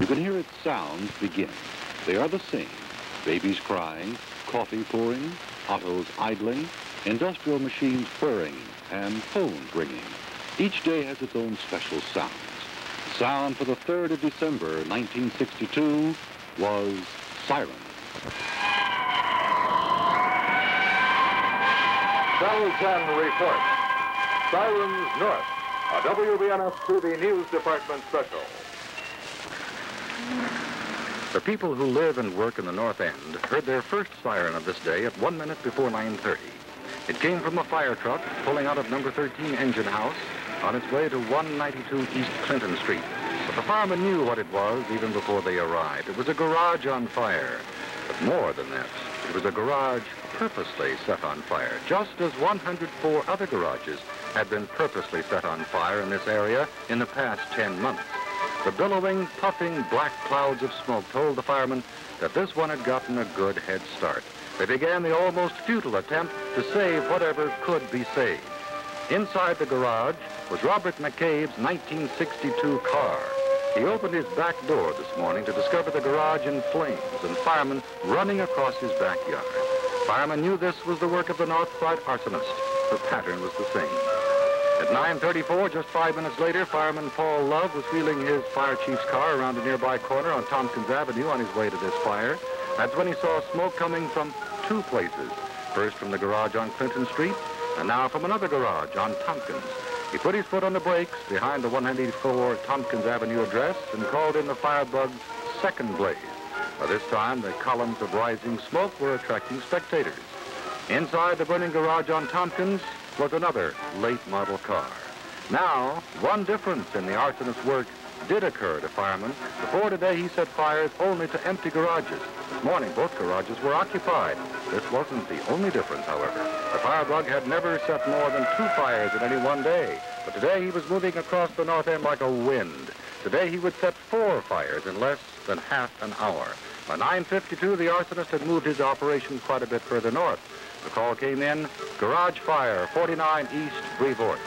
You can hear its sounds begin. They are the same. Babies crying, coffee pouring, autos idling, industrial machines whirring, and phones ringing. Each day has its own special sounds. The sound for the 3rd of December, 1962, was siren. Cell 10 report. Sirens North, a WBNS TV News Department special. The people who live and work in the North End heard their first siren of this day at 1 minute before 9:30. It came from a fire truck pulling out of number 13 Engine House on its way to 192 East Clinton Street. But the firemen knew what it was even before they arrived. It was a garage on fire. But more than that, it was a garage purposely set on fire, just as 104 other garages had been purposely set on fire in this area in the past 10 months. The billowing, puffing black clouds of smoke told the firemen that this one had gotten a good head start. They began the almost futile attempt to save whatever could be saved. Inside the garage was Robert McCabe's 1962 car. He opened his back door this morning to discover the garage in flames and firemen running across his backyard. Firemen knew this was the work of the Northside arsonist. The pattern was the same. At 9:34, just 5 minutes later, fireman Paul Love was wheeling his fire chief's car around a nearby corner on Tompkins Avenue on his way to this fire. That's when he saw smoke coming from two places. First from the garage on Clinton Street, and now from another garage on Tompkins. He put his foot on the brakes behind the 184 Tompkins Avenue address and called in the firebug's second blaze. By this time, the columns of rising smoke were attracting spectators. Inside the burning garage on Tompkins was another late model car. Now, one difference in the arsonist's work did occur to firemen. Before today, he set fires only to empty garages. This morning, both garages were occupied. This wasn't the only difference, however. The firebug had never set more than 2 fires in any one day. But today, he was moving across the North End like a wind. Today, he would set 4 fires in less than half an hour. By 9:52, the arsonist had moved his operation quite a bit further north. The call came in, garage fire, 49 East Brevoort.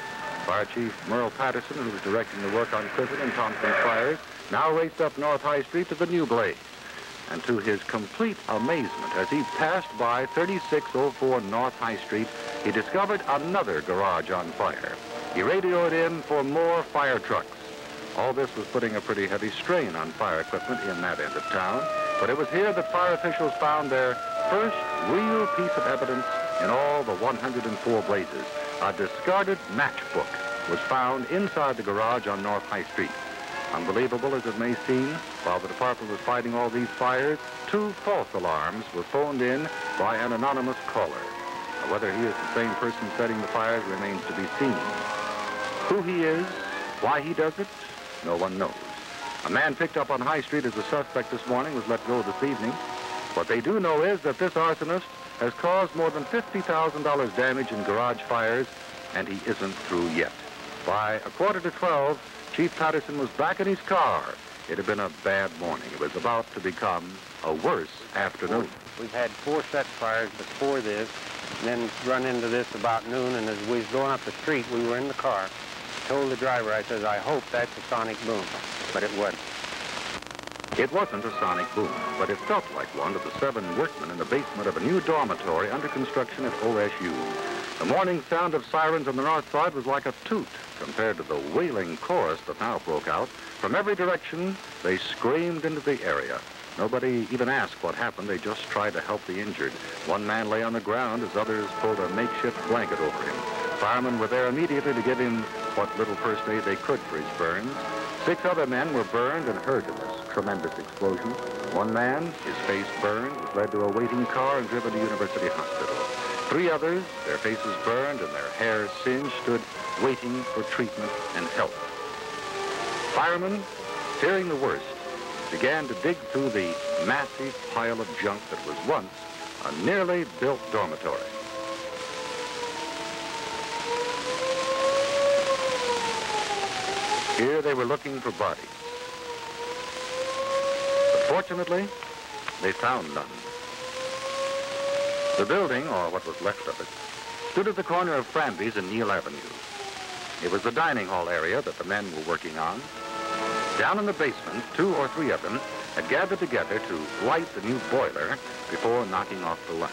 Fire Chief Merle Patterson, who was directing the work on Clinton and Tompkins fires, now raced up North High Street to the new blaze. And to his complete amazement, as he passed by 3604 North High Street, he discovered another garage on fire. He radioed in for more fire trucks. All this was putting a pretty heavy strain on fire equipment in that end of town, but it was here that fire officials found their first real piece of evidence in all the 104 blazes. A discarded matchbook was found inside the garage on North High Street. Unbelievable as it may seem, while the department was fighting all these fires, 2 false alarms were phoned in by an anonymous caller. Now, whether he is the same person setting the fires remains to be seen. Who he is, why he does it, no one knows. A man picked up on High Street as a suspect this morning was let go this evening. What they do know is that this arsonist has caused more than $50,000 damage in garage fires, and he isn't through yet. By 11:45, Chief Patterson was back in his car. It had been a bad morning. It was about to become a worse afternoon. We've had 4 set fires before this, and then run into this about noon, and as we was going up the street, we were in the car. Told the driver, I says, I hope that's a sonic boom, but it wasn't. It wasn't a sonic boom, but it felt like one to the 7 workmen in the basement of a new dormitory under construction at OSU. The morning sound of sirens on the north side was like a toot compared to the wailing chorus that now broke out. From every direction, they screamed into the area. Nobody even asked what happened. They just tried to help the injured. One man lay on the ground as others pulled a makeshift blanket over him. Firemen were there immediately to give him what little first aid they could for his burns. 6 other men were burned and hurt in this tremendous explosion. One man, his face burned, was led to a waiting car and driven to University Hospital. 3 others, their faces burned and their hair singed, stood waiting for treatment and help. Firemen, fearing the worst, began to dig through the massive pile of junk that was once a nearly built dormitory. Here they were looking for bodies. But fortunately, they found none. The building, or what was left of it, stood at the corner of Framby's and Neal Avenues. It was the dining hall area that the men were working on. Down in the basement, 2 or 3 of them had gathered together to light the new boiler before knocking off the lunch.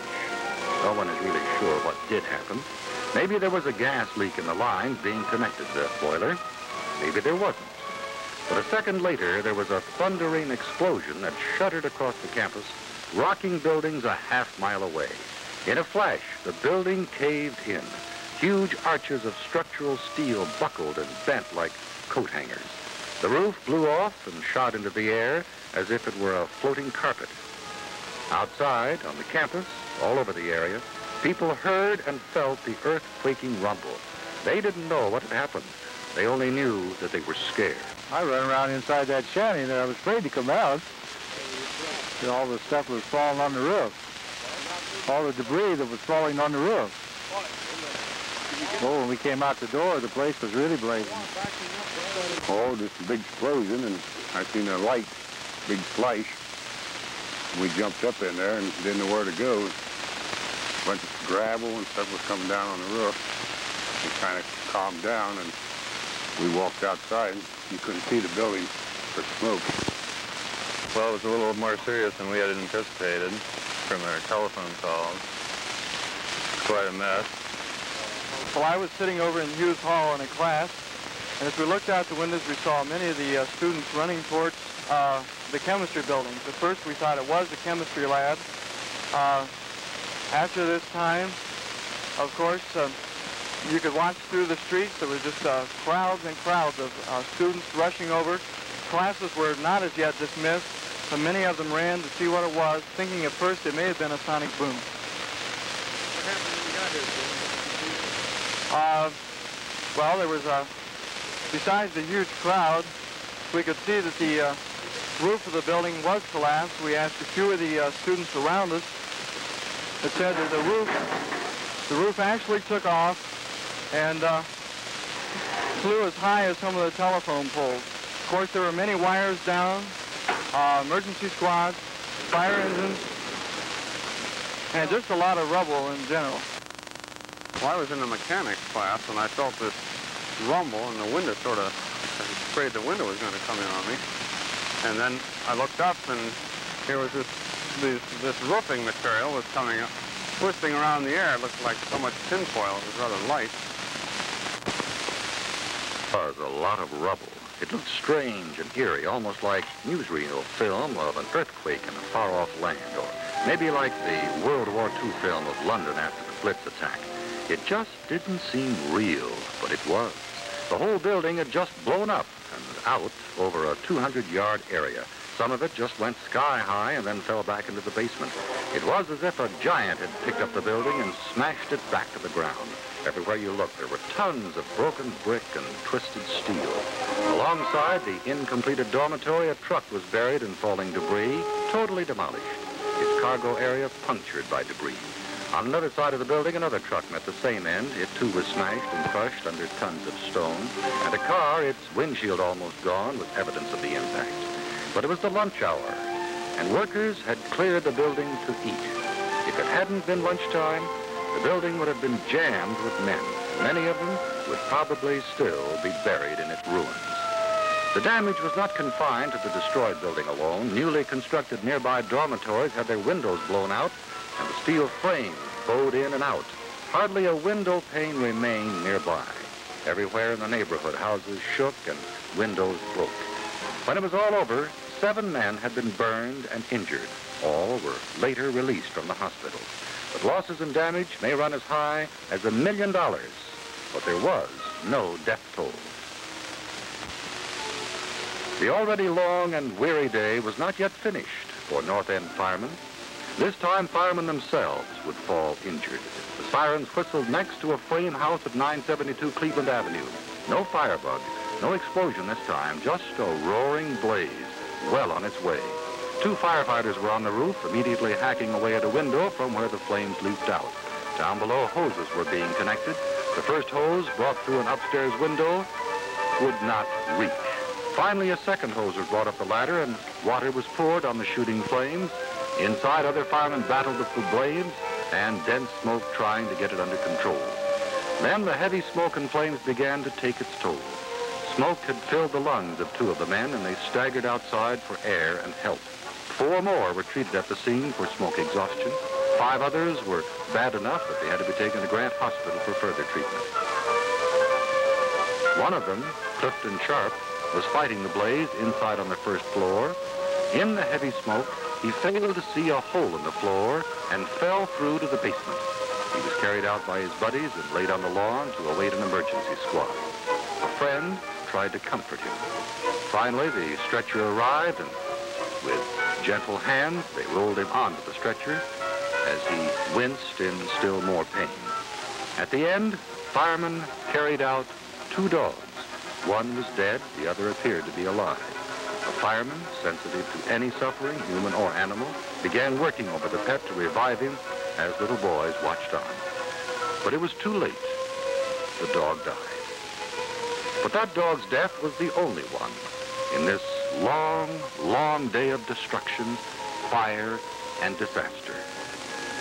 No one is really sure what did happen. Maybe there was a gas leak in the lines being connected to that boiler. Maybe there wasn't. But a second later, there was a thundering explosion that shuddered across the campus, rocking buildings a half-mile away. In a flash, the building caved in. Huge arches of structural steel buckled and bent like coat hangers. The roof blew off and shot into the air as if it were a floating carpet. Outside, on the campus, all over the area, people heard and felt the earth-quaking rumble. They didn't know what had happened. They only knew that they were scared. I ran around inside that shanty there. I was afraid to come out. All the stuff was falling on the roof. All the debris that was falling on the roof. Oh, when we came out the door, the place was really blazing. Oh, just a big explosion, and I seen a light, big flash. We jumped up in there and didn't know where to go. A bunch of gravel and stuff was coming down on the roof. It kind of calmed down, and we walked outside. You couldn't see the building for smoke. Well, it was a little more serious than we had anticipated from our telephone calls. It's quite a mess. Well, I was sitting over in Hughes Hall in a class, and as we looked out the windows, we saw many of the students running towards the chemistry buildings. At first, we thought it was the chemistry lab. After this time, of course, you could watch through the streets. There were just crowds and crowds of students rushing over. Classes were not as yet dismissed, but many of them ran to see what it was, thinking at first it may have been a sonic boom. What happened when you got here, well, there was besides the huge crowd, we could see that the roof of the building was collapsed. We asked a few of the students around us. It said that the roof actually took off and flew as high as some of the telephone poles. Of course, there were many wires down, emergency squads, fire engines, and just a lot of rubble in general. Well, I was in the mechanics class, and I felt this rumble, and the window sort of, I was afraid the window was going to come in on me. And then I looked up, and here was this roofing material was coming up, twisting around the air. It looked like so much tinfoil. It was rather light. There was a lot of rubble. It looked strange and eerie, almost like newsreel film of an earthquake in a far-off land, or maybe like the World War II film of London after the Blitz attack. It just didn't seem real, but it was. The whole building had just blown up and out over a 200-yard area. Some of it just went sky high and then fell back into the basement. It was as if a giant had picked up the building and smashed it back to the ground. Everywhere you looked, there were tons of broken brick and twisted steel. Alongside the incompleted dormitory, a truck was buried in falling debris, totally demolished. Its cargo area punctured by debris. On another side of the building, another truck met the same end. It too was smashed and crushed under tons of stone. And a car, its windshield almost gone, was evidence of the impact. But it was the lunch hour, and workers had cleared the building to eat. If it hadn't been lunchtime, the building would have been jammed with men. Many of them would probably still be buried in its ruins. The damage was not confined to the destroyed building alone. Newly constructed nearby dormitories had their windows blown out, and the steel frame bowed in and out. Hardly a window pane remained nearby. Everywhere in the neighborhood, houses shook and windows broke. When it was all over, 7 men had been burned and injured. All were later released from the hospital. But losses and damage may run as high as $1 million. But there was no death toll. The already long and weary day was not yet finished for North End firemen. This time, firemen themselves would fall injured. The sirens whistled next to a frame house at 972 Cleveland Avenue. No firebug, no explosion this time, just a roaring blaze, well on its way. 2 firefighters were on the roof, immediately hacking away at a window from where the flames leaped out. Down below, hoses were being connected. The first hose, brought through an upstairs window, would not reach. Finally, a second hose was brought up the ladder, and water was poured on the shooting flames. Inside, other firemen battled with the blaze and dense smoke trying to get it under control. Then the heavy smoke and flames began to take its toll. Smoke had filled the lungs of 2 of the men, and they staggered outside for air and help. 4 more were treated at the scene for smoke exhaustion. 5 others were bad enough that they had to be taken to Grant Hospital for further treatment. One of them, Clifton Sharp, was fighting the blaze inside on the first floor. In the heavy smoke, he failed to see a hole in the floor and fell through to the basement. He was carried out by his buddies and laid on the lawn to await an emergency squad. A friend tried to comfort him. Finally, the stretcher arrived, and with gentle hands, they rolled him onto the stretcher as he winced in still more pain. At the end, firemen carried out 2 dogs. One was dead, the other appeared to be alive. A fireman, sensitive to any suffering, human or animal, began working over the pet to revive him as little boys watched on. But it was too late. The dog died. But that dog's death was the only one in this long, long day of destruction, fire, and disaster.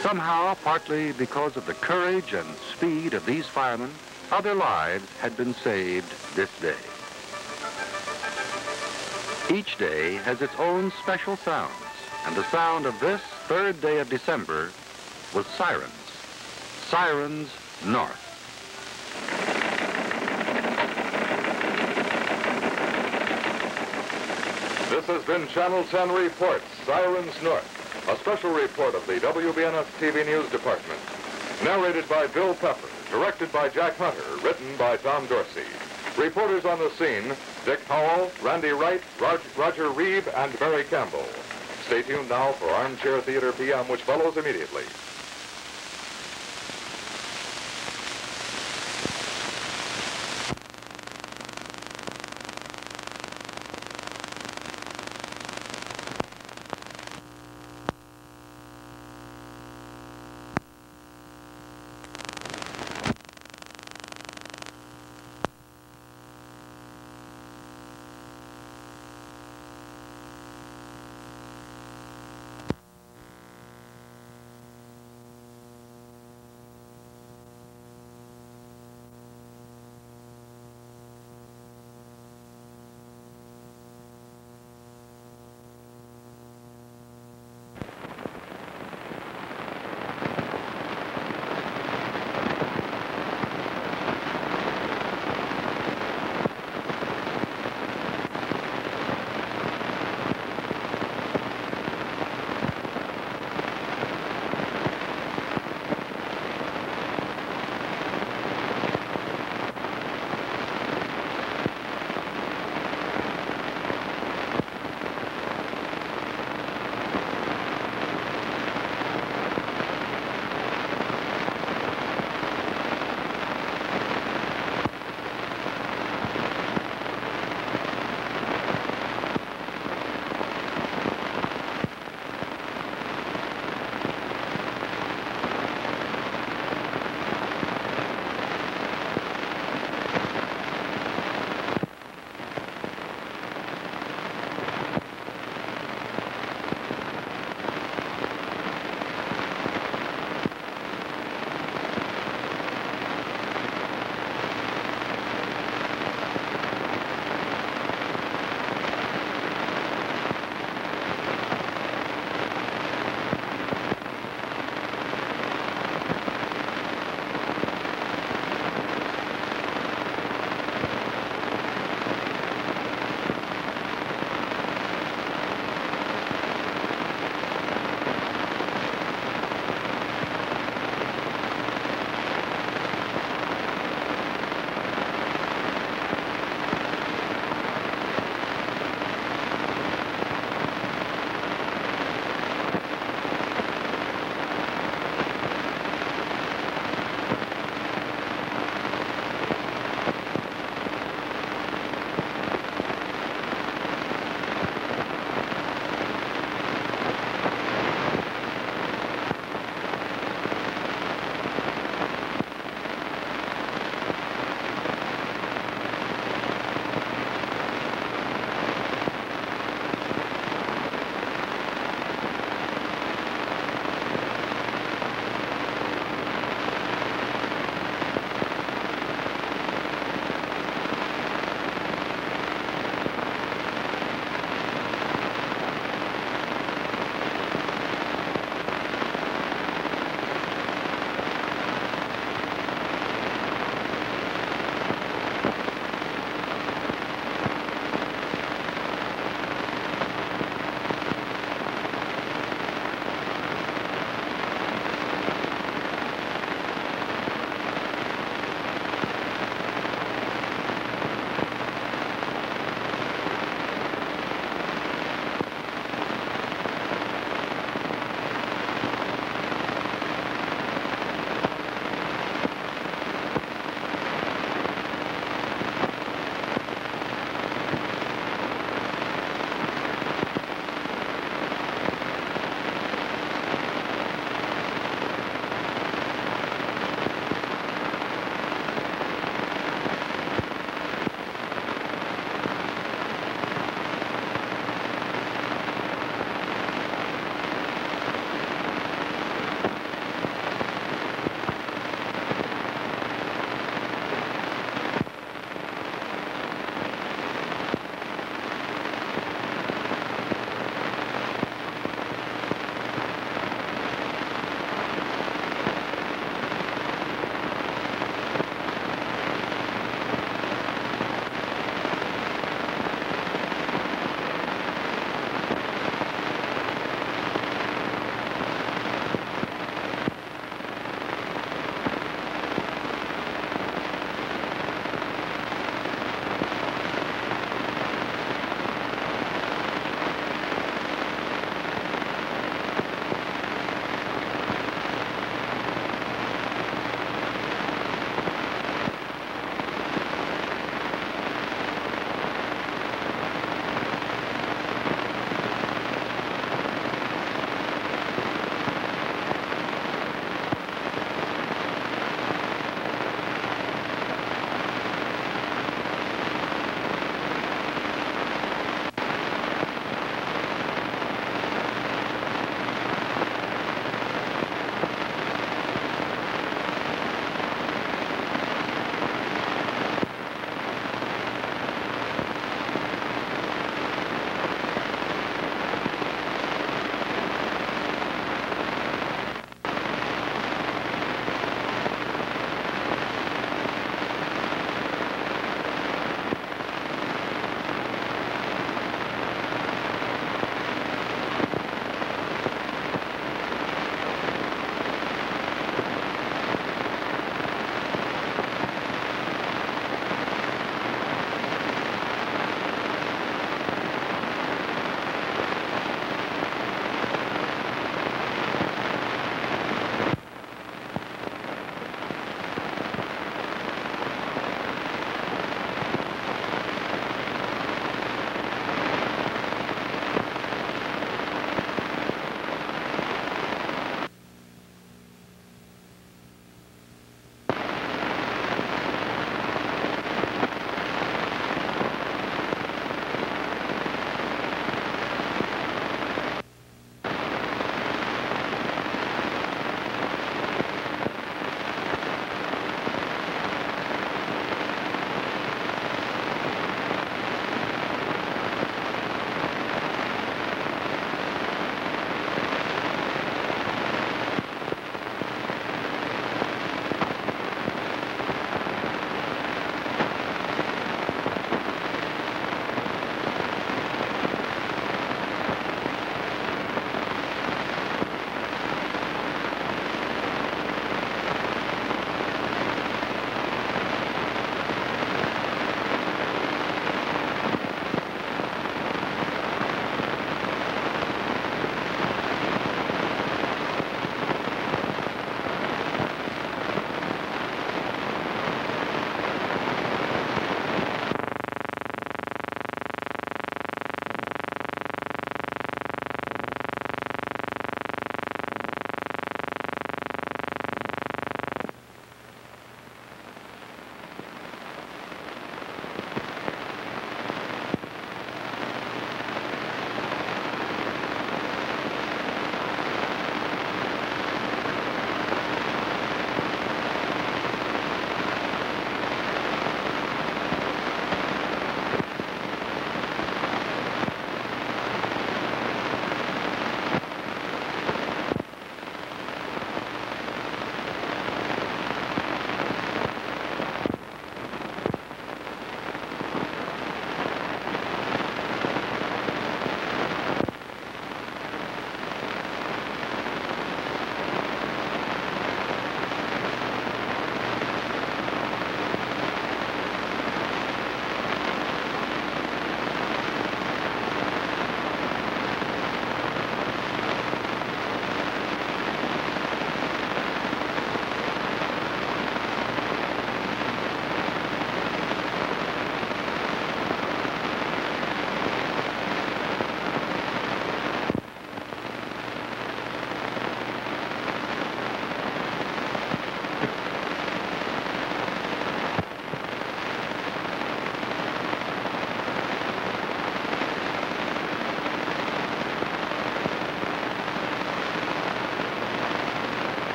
Somehow, partly because of the courage and speed of these firemen, other lives had been saved this day. Each day has its own special sounds, and the sound of this 3rd day of December was sirens. Sirens North. This has been Channel 10 Reports, Sirens North, a special report of the WBNS TV News Department. Narrated by Bill Pepper, directed by Jack Hunter, written by Tom Dorsey. Reporters on the scene, Dick Howell, Randy Wright, Roger Reeve, and Barry Campbell. Stay tuned now for Armchair Theater PM, which follows immediately.